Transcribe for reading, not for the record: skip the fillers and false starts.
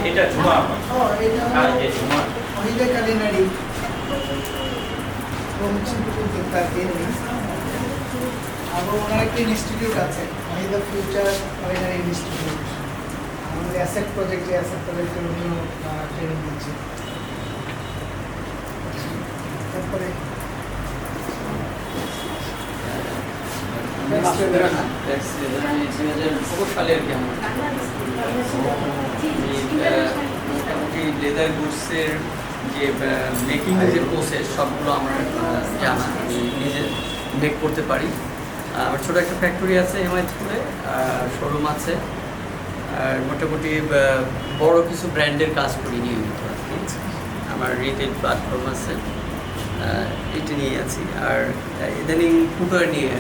এটা ঝুমা এটা ঝুমা মহিলা কালিনারি আবার ওনার একটা ইনস্টিটিউট আছে মহিলা ফিউচার কালিনারি ইনস্টিটিউট আমাদের অ্যাসেট প্রজেক্টে অ্যাসেট প্রজেক্টের উনিও ট্রেনিং দিচ্ছে তারপরে সালে আর কি মোটামুটি লেদার গুডসের যে মেকিং যে প্রসেস সবগুলো আমার জানা আমি নিজে মেক করতে পারি। আমার ছোটো একটা ফ্যাক্টরি আছে হেমায়তপুরে, শোরুম আছে, আর মোটামুটি বড় কিছু ব্র্যান্ডের কাজ করি নিয়মিত আর কি। আমার রিটেল প্ল্যাটফর্ম আছে, এটা নিয়ে আছি। আর ইদানিং ফুটওয়্যার নিয়ে